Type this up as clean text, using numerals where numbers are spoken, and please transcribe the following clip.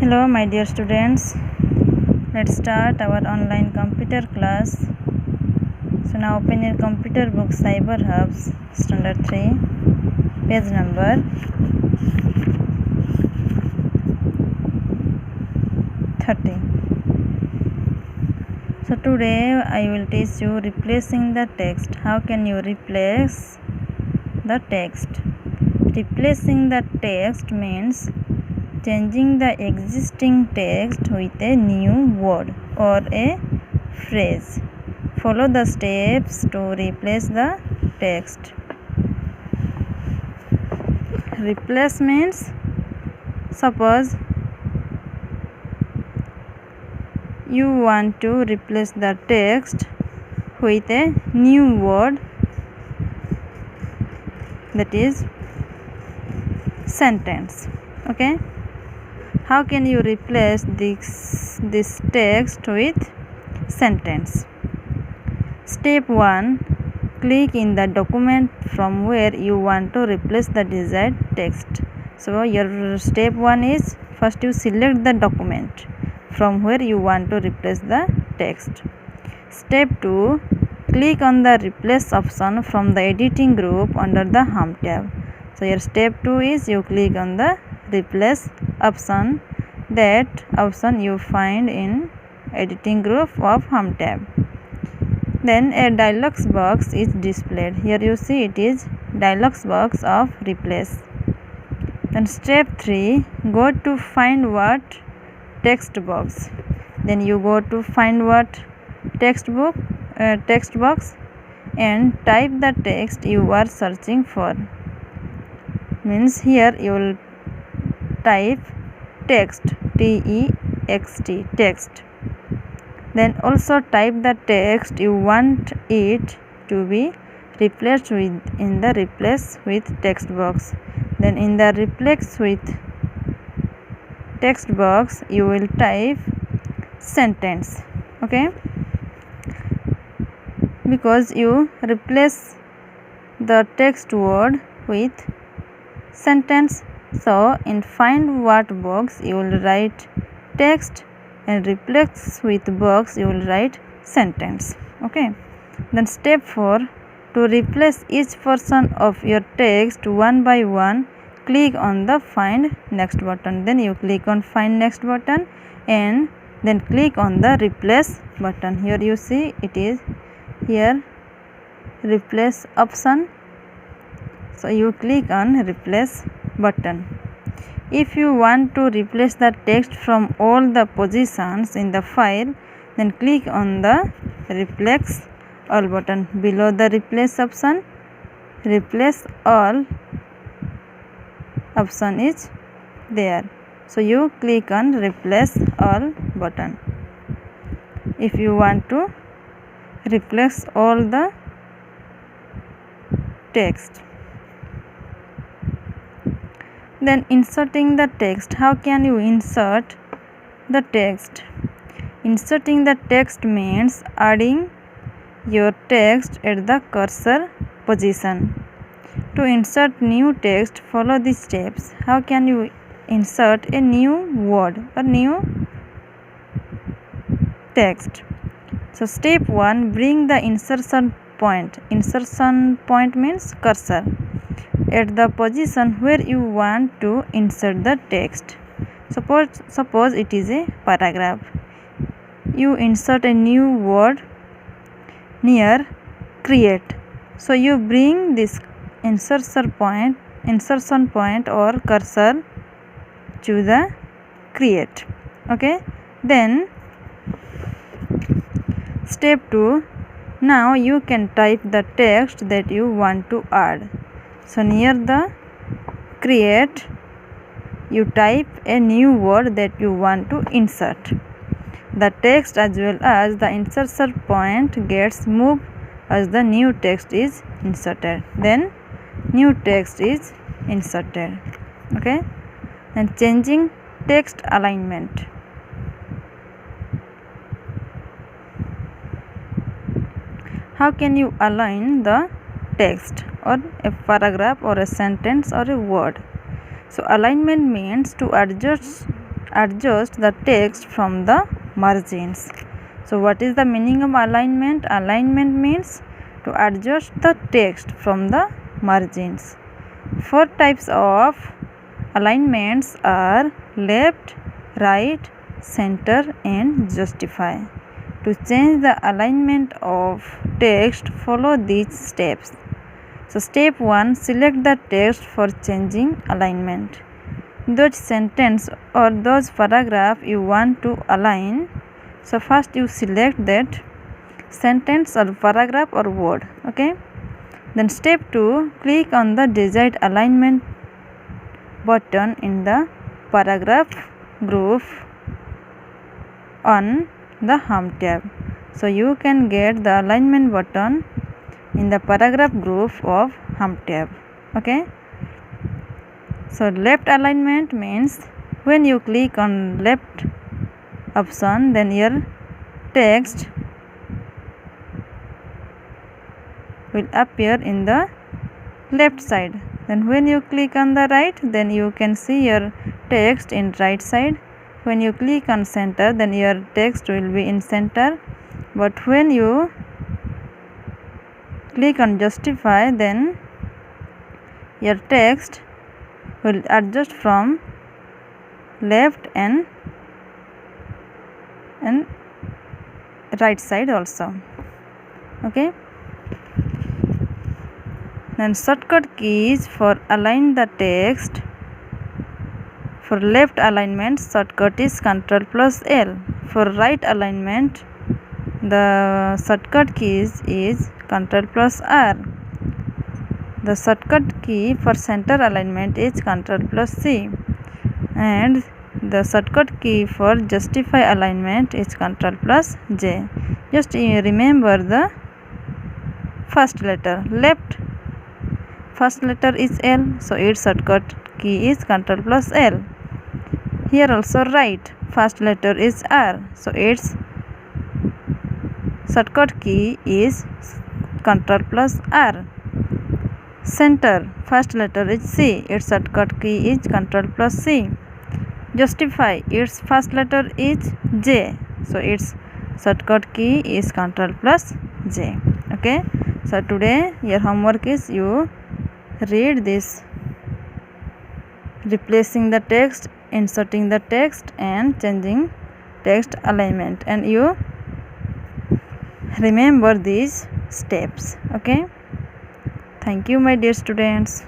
Hello my dear students, let's start our online computer class. So now open your computer book Cyber Hubs Standard 3, page number 30. So today I will teach you replacing the text. How can you replace the text? Replacing the text means changing the existing text with a new word or a phrase. Follow the steps to replace the text. Replace means, suppose you want to replace the text with a new word, that is sentence. Okay, how can you replace this text with sentence? Step 1. Click in the document from where you want to replace the desired text. So your step 1 is, first you select the document from where you want to replace the text. Step 2. Click on the replace option from the editing group under the Home tab. So your step 2 is, you click on the replace option. That option you find in editing group of Home tab. Then a dialog box is displayed. Here you see it is dialog box of replace. Then step 3, go to find what text box. Then you go to find what text box and type the text you are searching for. Means here you will type text, T-E-X-T, text. Then also type the text you want it to be replaced with in the replace with text box. Then in the replace with text box you will type sentence. Okay, because you replace the text word with sentence, so in find what box you will write text and replace with box you will write sentence. Okay, then step 4, to replace each portion of your text one by one, click on the find next button. Then you click on find next button and then click on the replace button. Here you see it is here replace option, so you click on replace button. If you want to replace the text from all the positions in the file, then click on the replace all button. Below the replace option, replace all option is there, so you click on replace all button if you want to replace all the text. Then inserting the text. How can you insert the text? Inserting the text means adding your text at the cursor position. To insert new text, follow these steps. How can you insert a new word or new text? So step 1, bring the insertion point. Insertion point means cursor at the position where you want to insert the text. Suppose it is a paragraph. You insert a new word near create. So you bring this insertion point or cursor to the create. Okay, then step 2, now you can type the text that you want to add. So near the create you type a new word that you want to insert. The text as well as the insertion point gets moved as the new text is inserted. Then new text is inserted. Okay, and changing text alignment. How can you align the text or a paragraph or a sentence or a word? So alignment means to adjust adjust the text from the margins. So what is the meaning of alignment? Alignment means to adjust the text from the margins. 4 types of alignments are left, right, center and justify. To change the alignment of text, follow these steps. So step 1, select the text for changing alignment. Those sentence or those paragraph you want to align. So first you select that sentence or paragraph or word. Okay. Then step 2, click on the desired alignment button in the paragraph group on the Home tab. So you can get the alignment button in the paragraph group of Home tab. Okay. So left alignment means when you click on left option, then your text will appear in the left side. Then when you click on the right, then you can see your text in right side. When you click on center, then your text will be in center. But when you click on justify, then your text will adjust from left and right side also. Okay. Then shortcut keys for align the text. For left alignment, shortcut is Ctrl+L. For right alignment, the shortcut keys is Ctrl+R. The shortcut key for center alignment is Ctrl+C. And the shortcut key for justify alignment is Ctrl+J. Just remember the first letter. Left first letter is L, so its shortcut key is Ctrl+L. Here also right first letter is R, so its shortcut key is Ctrl+R. Center first letter is C, its shortcut key is Ctrl+C. Justify, its first letter is J, so its shortcut key is Ctrl+J. Okay, so today your homework is you read this replacing the text, inserting the text and changing text alignment, and you remember these steps. Okay, thank you my dear students.